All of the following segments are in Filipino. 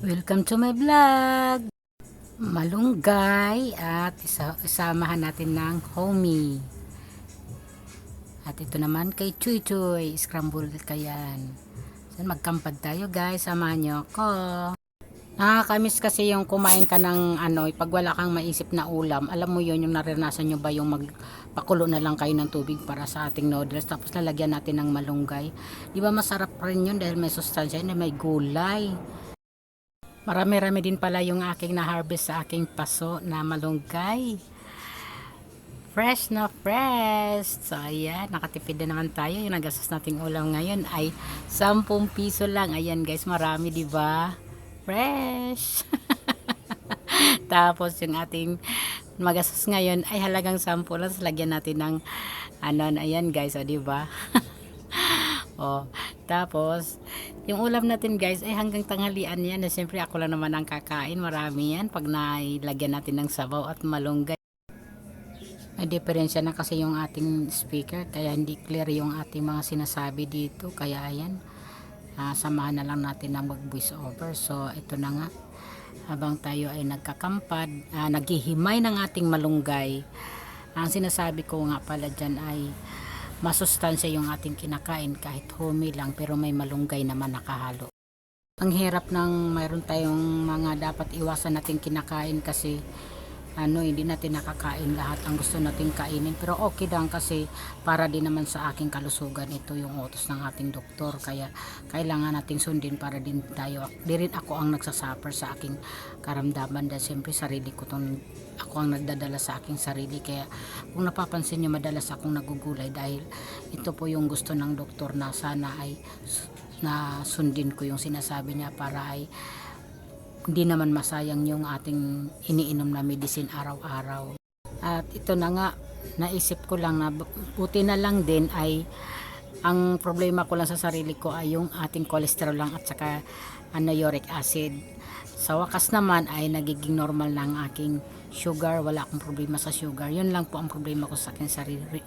Welcome to my vlog! Malunggay at isamahan natin ng homie. At ito naman kay Chuy Chuy, scrambled kayan. So, magkampad tayo guys, samahan nyo ako. Nakakamiss kasi yung kumain ka ng pag wala kang maisip na ulam. Alam mo yun, yung naranasan nyo ba yung magpakulo na lang kayo ng tubig para sa ating noodles. Tapos lalagyan natin ng malunggay. Di ba masarap rin yun dahil may sustansya, may gulay. Marami-rami din pala yung aking na-harvest sa aking paso na malunggay. Fresh na fresh. So, ayan, nakatipid na naman tayo. Yung nagastos nating ulam ngayon ay 10 piso lang. Ayan guys, marami di ba? Fresh. Tapos yung ating magastos ngayon ay halagang 10 lang. Tapos lagyan natin ng ayan guys, o di ba? Oh, tapos, yung ulam natin guys ay hanggang tanghalian yan. Siyempre ako lang naman ang kakain. Marami yan pag nailagyan natin ng sabaw at malunggay. May diferensya na kasi yung ating speaker. Kaya hindi clear yung ating mga sinasabi dito. Kaya ayan, samahan na lang natin na mag voice over. So ito na nga. Habang tayo ay nagkakampad, naghihimay ng ating malunggay. Ang sinasabi ko nga pala dyan ay masustansya yung ating kinakain kahit homey lang pero may malunggay naman nakahalo. Ang hirap ng mayroon tayong mga dapat iwasan natin kinakain kasi hindi natin nakakain lahat ang gusto natin kainin pero okay lang kasi para din naman sa aking kalusugan ito yung utos ng ating doktor kaya kailangan nating sundin para din tayo di rin ako ang nagsasuffer sa aking karamdaman dahil siyempre sarili ko ako ang nagdadala sa aking sarili kaya kung napapansin nyo madalas akong nagugulay dahil ito po yung gusto ng doktor na sana ay na sundin ko yung sinasabi niya para ay hindi naman masayang yung ating iniinom na medicine araw-araw. At ito na nga, naisip ko lang na buti na lang din ay ang problema ko lang sa sarili ko ay yung ating cholesterol lang at saka uric acid. Sa wakas naman ay nagiging normal na ang aking sugar, wala akong problema sa sugar. Yun lang po ang problema ko sa aking sarili.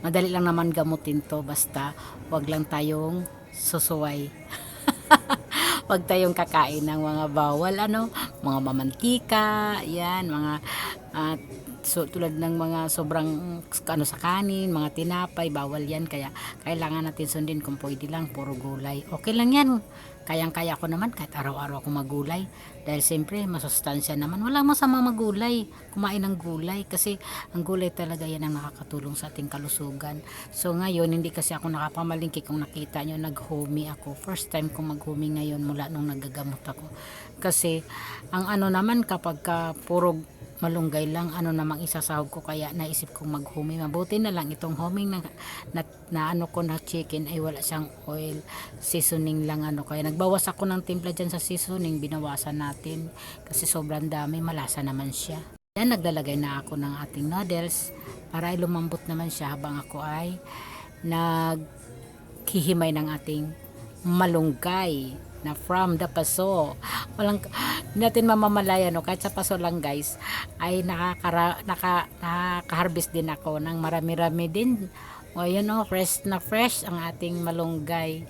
Madali lang naman gamutin to basta wag lang tayong susuway. Wag tayong kakain ng mga bawal mga mamantika, yan, mga tulad ng mga sobrang sa kanin, mga tinapay, bawal yan kaya kailangan natin sundin kung pwede lang puro gulay. Okay lang yan. Kayang-kaya ko naman kahit araw-araw ako magulay dahil siyempre masustansya naman. Wala masama magulay, kumain ng gulay kasi ang gulay talaga yan ang nakakatulong sa ating kalusugan. So ngayon hindi kasi ako nakapamalingki kung nakita nyo nag-homey ako. First time kong mag-homey ngayon mula nung nagagamot ako. Kasi ang naman kapag puro malunggay lang namang isasahog ko kaya naisip kong mag-homey. Mabuti na lang itong homey na ko na chicken ay wala siyang oil, seasoning lang kaya nagbawas ako ng timpla dyan sa seasoning, binawasan natin kasi sobrang dami, malasa naman siya. Yan, naglalagay na ako ng ating noodles para ay lumambot naman siya habang ako ay naghihimay ng ating malunggay na from the paso. Walang natin mamamalaya kahit sa paso lang guys ay nakaka-harvest din ako ng marami-rami din. O ayan fresh na fresh ang ating malunggay.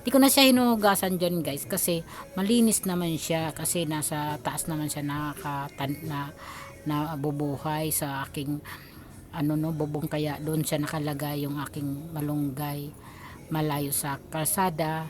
Di ko na siya hinuhugasan dyan guys kasi malinis naman siya kasi nasa taas naman siya nabubuhay sa aking bubong kaya doon siya nakalagay yung aking malunggay malayo sa kalsada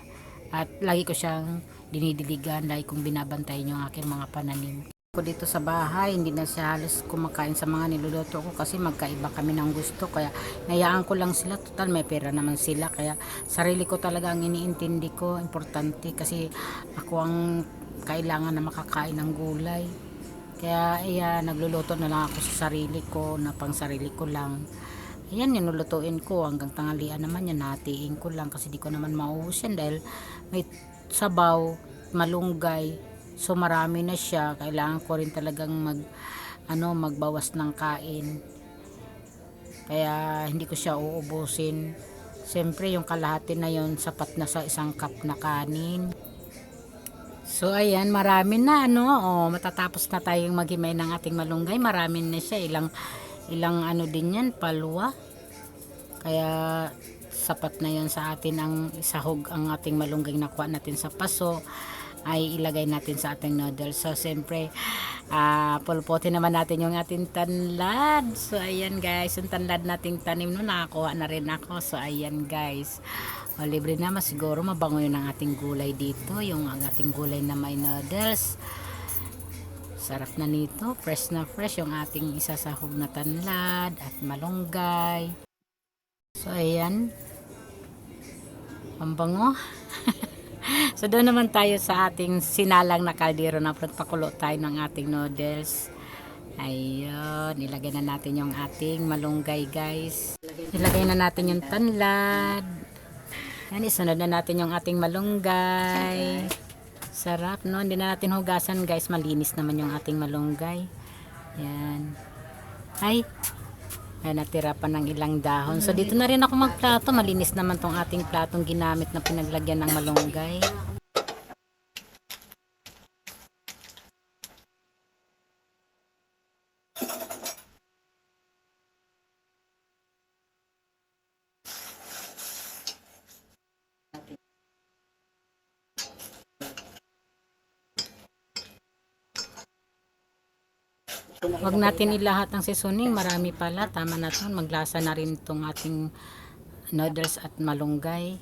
at lagi ko siyang dinidiligan, lagi kong binabantayan yung aking mga pananim ko dito sa bahay. Hindi na siya halos kumakain sa mga niluluto ko kasi magkaiba kami ng gusto kaya nayaan ko lang sila, total may pera naman sila kaya sarili ko talaga ang iniintindi ko, importante kasi ako ang kailangan na makakain ng gulay kaya nagluluto na lang ako sa sarili ko na pang sarili ko lang. Ayan, ninulutuin ko hanggang tanghalian naman yan, natiin ko lang kasi di ko naman mauubos yan dahil may sabaw, malunggay, so marami na siya, kailangan ko rin talagang magbawas ng kain kaya hindi ko siya uubusin. Siyempre yung kalahati na yon sapat na sa isang cup na kanin. So ayan, marami na matatapos na tayong maghimay ng ating malunggay, marami na siya, ilang din yan, palwa. Kaya sapat na yan sa atin ang isahog ang ating malunggay nakuha natin sa paso. ay ilagay natin sa ating noodles. So siyempre pulputin naman natin yung ating tanlad. So ayan guys, yung tanlad nating tanim no, nakakuha na rin ako. So ayan guys, libre naman siguro, mabango yun ang ating gulay dito, yung ang ating gulay na may noodles. Sarap na nito, fresh na fresh yung ating isasahog na tanlad at malunggay. So ayan, ang bango. So doon naman tayo sa ating sinalang na kaldero na pagpakulo tayo ng ating noodles. Ayun, nilagay na natin yung ating malunggay guys. Nilagay na natin yung tanlad. Yan, isunod na natin yung ating malunggay. Sarap, no? Hindi na natin hugasan guys, malinis naman yung ating malunggay. Yan. Ay, natira pa ng ilang dahon. So dito na rin ako magplato. Malinis naman tong ating platong ginamit na pinaglagyan ng malunggay. Huwag natin ilahat ang seasoning, marami pala, tama na ito, maglasa na rin itong ating noodles at malunggay.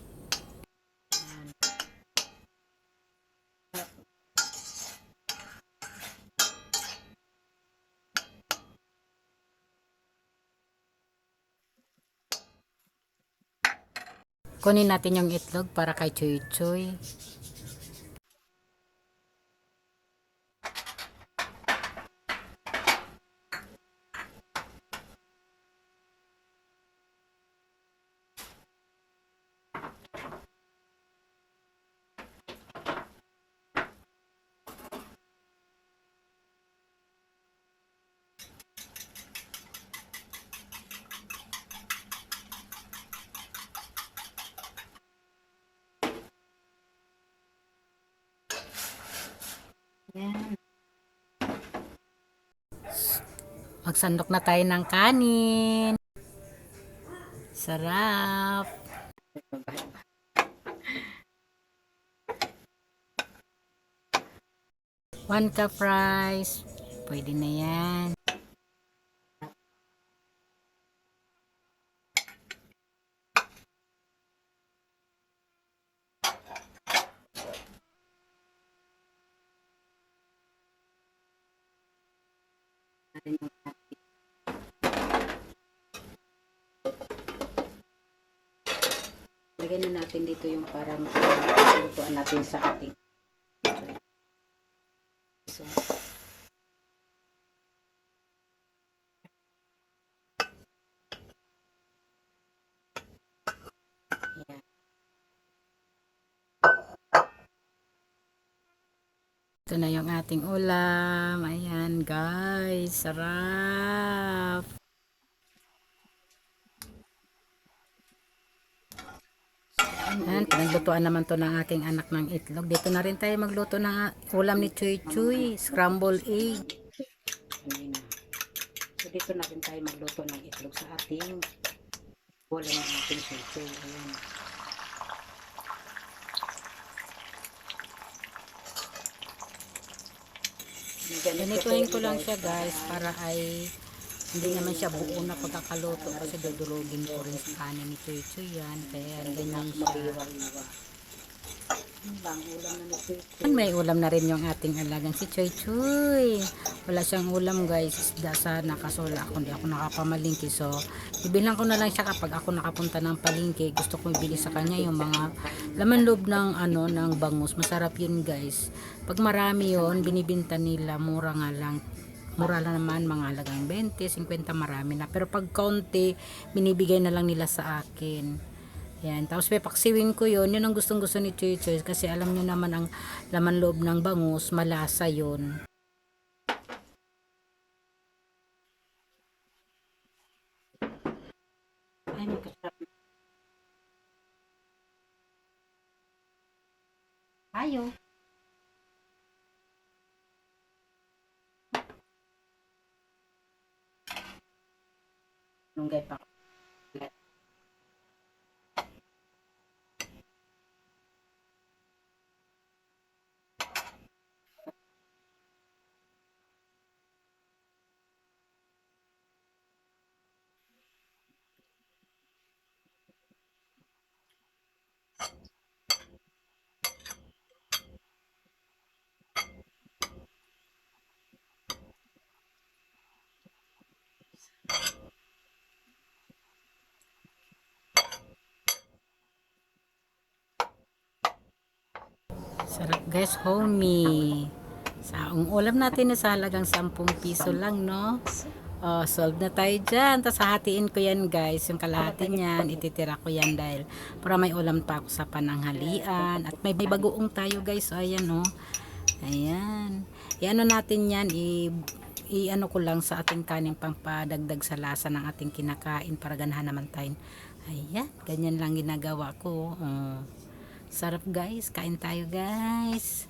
Kunin natin yung itlog para kay Choy Choy. Yan. Magsandok na tayo ng kanin. Sarap. 1 cup rice. Pwede na yan. Lagyan na natin dito yung para malutuan natin sa ating. So, yan. Ito na yung ating ulam. Ayan guys, sarap. Ayan, pinaglutuan naman to ng aking anak ng itlog. Dito na rin tayo magluto ng ulam ni Choy Choy, scramble egg. So dito na rin tayo magluto ng itlog sa ating ulam ng ating Choy Choy. Ayan. Ganituhin ko lang siya guys para ay hindi naman siya buo na pagkakaluto kasi dudurugin ko rin sa kanin ni Choy Choy yan. Kaya ganyan siya. May ulam na rin yung ating alagang si Choy Choy. Wala siyang ulam guys, isda sana, kaso wala ako, hindi ako nakapamalingki. So bibilang ko na lang siya kapag ako nakapunta ng palingki. Gusto kong ibili sa kanya yung mga laman loob ng ng bangus. Masarap yun guys. Pag marami yun, binibinta nila, mura nga lang. Mura lang naman, mga halagang 20, 50, marami na. Pero pag konti, binibigay na lang nila sa akin. Yan. Tapos paksiwin ko yun. Yun ang gustong gusto ni Choy Choy. Kasi alam nyo naman ang laman loob ng bangus, malasa yun. Ay, magkasarap. Ayo. Lunggay pa. Sarap guys, homey. Ang ulam natin is halagang 10 piso lang, no? Oh, solve na tayo dyan. Tapos hahatiin ko yan guys. Yung kalahati niyan, ititira ko yan dahil para may ulam pa ako sa pananghalian. At may bagoong tayo guys. O, ayan o. Ayan. I-ano natin yan, i-ano ko lang sa ating kanin pang padagdag sa lasa ng ating kinakain para ganahan naman tayo. Ayan, ganyan lang ginagawa ko. Oh. Sarap guys, kain tayo guys.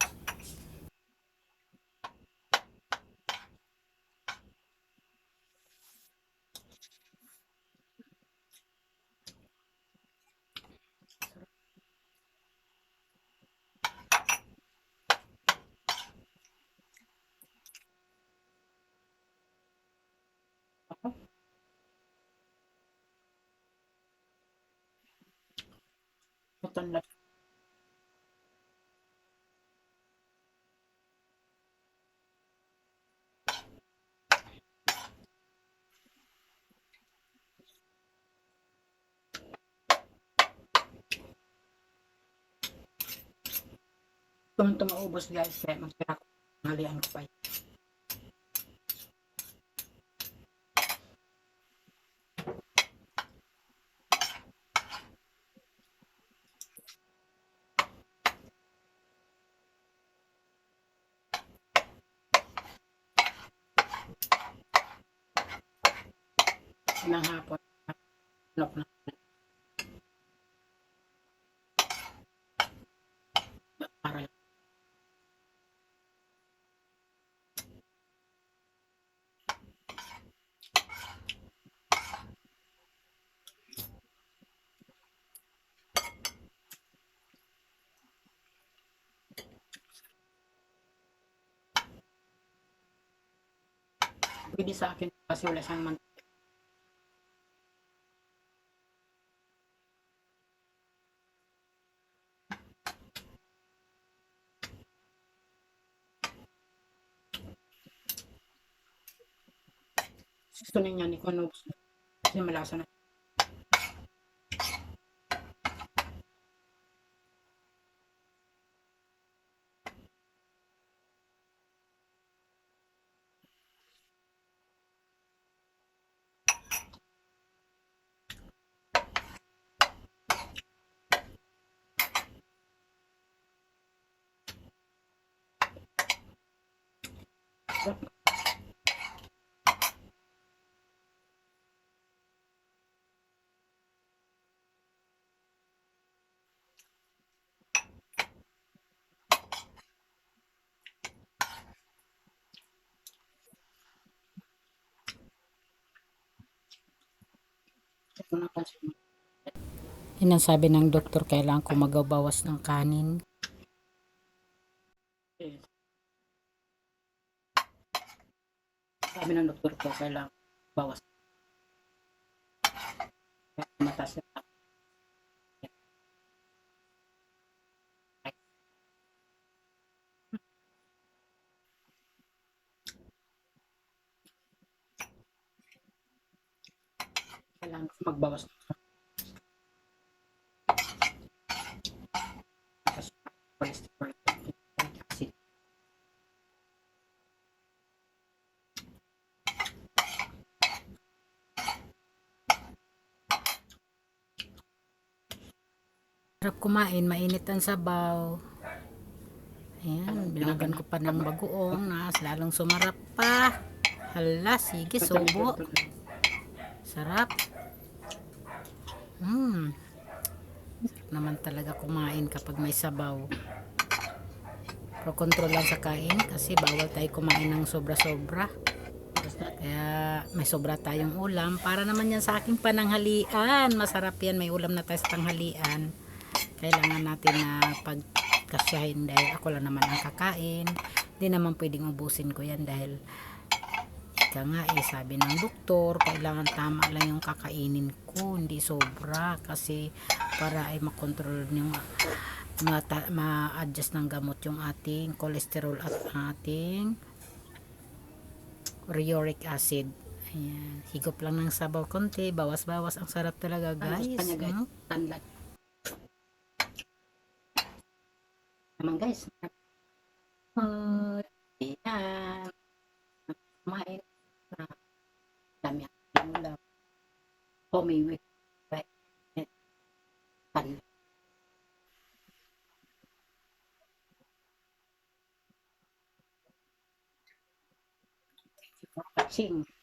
Kung ito maubos guys, kaya magtira ko. Halian ko pa yun. Ilang hapon. Lock na. Para lang. Pwede sa akin kasi wala siyang man. Gusto niya ni Konobs. Kasi malasa na. Ito na pansin mo. Yun ang sabi ng doktor, kailangan ko magabawas ng kanin. Sabi ng doktor ko, kailangan bawas. Mataas na. Kailangan ko magbawas ng cholesterol. Acid. Sarap kumain, mainit ang sabaw. Ayan, binagan ko pa ng bagoong na lalong sumarap pa. Hala, sige, subo. Sarap. Sarap naman talaga kumain kapag may sabaw. Pero control lang sa kain kasi bawal tayo kumain ng sobra-sobra. Kaya may sobra tayong ulam. Para naman yan sa aking pananghalian. Masarap yan, may ulam na tayo sa tanghalian. Kailangan natin na pagkasyahin dahil ako lang naman ang kakain. Hindi naman pwedeng ubusin ko yan dahil ika nga sabi ng doktor, kailangan tama lang yung kakainin ko, hindi sobra kasi para ay makontrol yung ma-adjust ng gamot yung ating cholesterol at ating uric acid. Ayan, higop lang ng sabaw konti, bawas-bawas, ang sarap talaga guys. naman guys. Ayan. Kumain na. Dami ang ulam. Humiwi. Right. Thank you for watching.